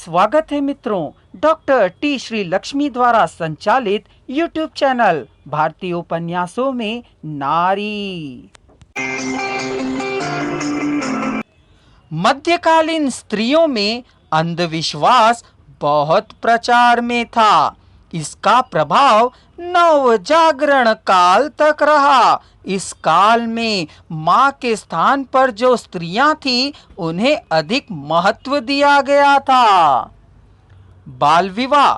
स्वागत है मित्रों, डॉक्टर टी श्री लक्ष्मी द्वारा संचालित यूट्यूब चैनल भारतीय उपन्यासों में नारी। मध्यकालीन स्त्रियों में अंधविश्वास बहुत प्रचार में था। इसका प्रभाव नव जागरण काल तक रहा। इस काल में मां के स्थान पर जो स्त्रियां थी, उन्हें अधिक महत्व दिया गया था। बाल विवाह,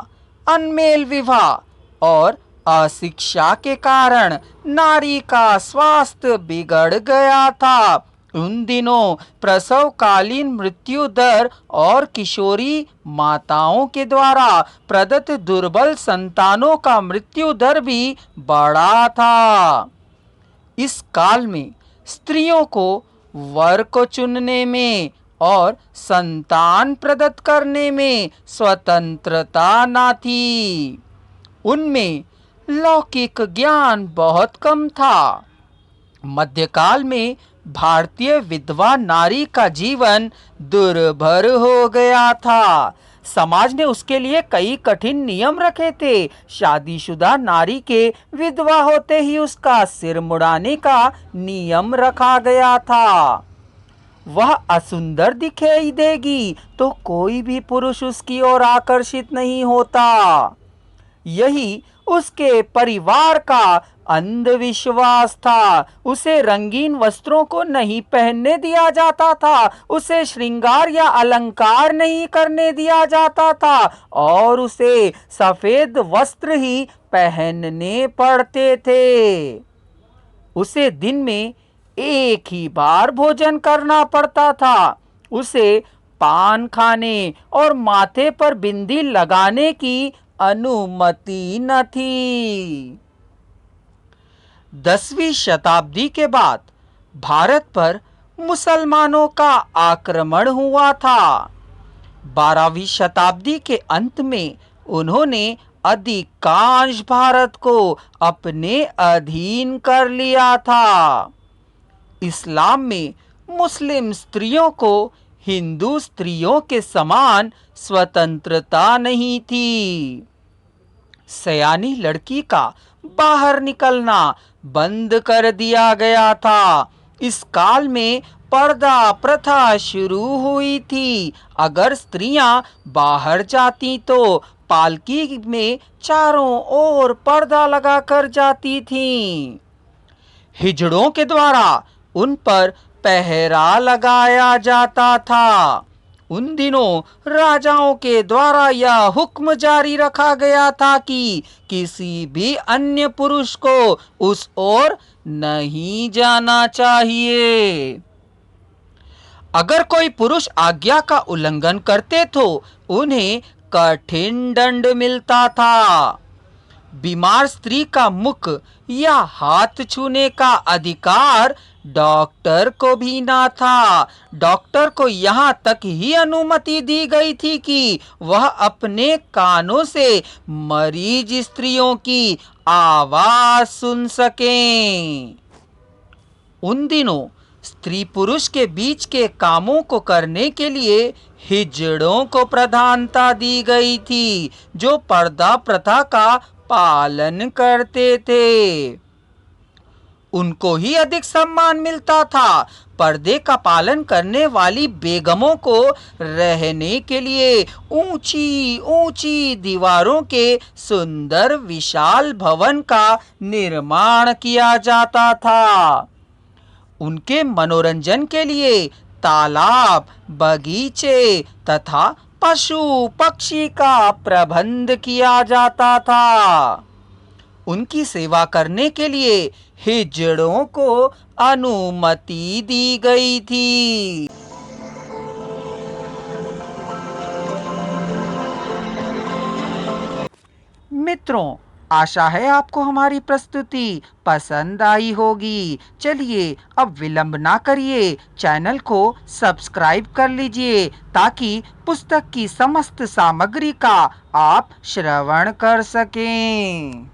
अनमेल विवाह और अशिक्षा के कारण नारी का स्वास्थ्य बिगड़ गया था। उन दिनों प्रसवकालीन मृत्यु दर और किशोरी माताओं के द्वारा प्रदत्त दुर्बल संतानों का मृत्यु दर भी बढ़ा था। इस काल में स्त्रियों को वर को चुनने में और संतान प्रदत्त करने में स्वतंत्रता न थी। उनमें लौकिक ज्ञान बहुत कम था। मध्यकाल में भारतीय विधवा नारी का जीवन दुर्भर हो गया था। समाज ने उसके लिए कई कठिन नियम रखे थे। शादीशुदा नारी के विधवा होते ही उसका सिर मुड़ाने का नियम रखा गया था। वह असुंदर दिखाई देगी तो कोई भी पुरुष उसकी ओर आकर्षित नहीं होता। यही उसके परिवार का अंधविश्वास था। उसे रंगीन वस्त्रों को नहीं पहनने दिया जाता था, उसे श्रृंगार या अलंकार नहीं करने दिया जाता था और उसे सफेद वस्त्र ही पहनने पड़ते थे। उसे दिन में एक ही बार भोजन करना पड़ता था। उसे पान खाने और माथे पर बिंदी लगाने की अनुमति न थी। 10वीं शताब्दी के बाद भारत पर मुसलमानों का आक्रमण हुआ था। 12वीं शताब्दी के अंत में उन्होंने अधिकांश भारत को अपने अधीन कर लिया था। इस्लाम में मुस्लिम स्त्रियों को हिंदू स्त्रियों के समान स्वतंत्रता नहीं थी। सयानी लड़की का बाहर निकलना बंद कर दिया गया था। इस काल में पर्दा प्रथा शुरू हुई थी। अगर स्त्रियां बाहर जाती तो पालकी में चारों ओर पर्दा लगाकर जाती थीं। हिजड़ों के द्वारा उन पर पहरा लगाया जाता था। उन दिनों राजाओं के द्वारा यह हुक्म जारी रखा गया था कि किसी भी अन्य पुरुष को उस ओर नहीं जाना चाहिए। अगर कोई पुरुष आज्ञा का उल्लंघन करते तो उन्हें कठिन दंड मिलता था। बीमार स्त्री का मुख या हाथ छूने का अधिकार डॉक्टर को भी ना था। डॉक्टर को यहाँ तक ही अनुमति दी गई थी कि वह अपने कानों से मरीज स्त्रियों की आवाज सुन सकें। उन दिनों स्त्री पुरुष के बीच के कामों को करने के लिए हिजड़ों को प्रधानता दी गई थी, जो पर्दा प्रथा का पालन करते थे। उनको ही अधिक सम्मान मिलता था। पर्दे का पालन करने वाली बेगमों को रहने के लिए ऊंची ऊंची दीवारों के सुंदर विशाल भवन का निर्माण किया जाता था। उनके मनोरंजन के लिए तालाब, बगीचे तथा पशु पक्षी का प्रबंध किया जाता था। उनकी सेवा करने के लिए हिजड़ों को अनुमति दी गई थी। मित्रों, आशा है आपको हमारी प्रस्तुति पसंद आई होगी। चलिए अब विलंब ना करिए, चैनल को सब्सक्राइब कर लीजिए ताकि पुस्तक की समस्त सामग्री का आप श्रवण कर सकें।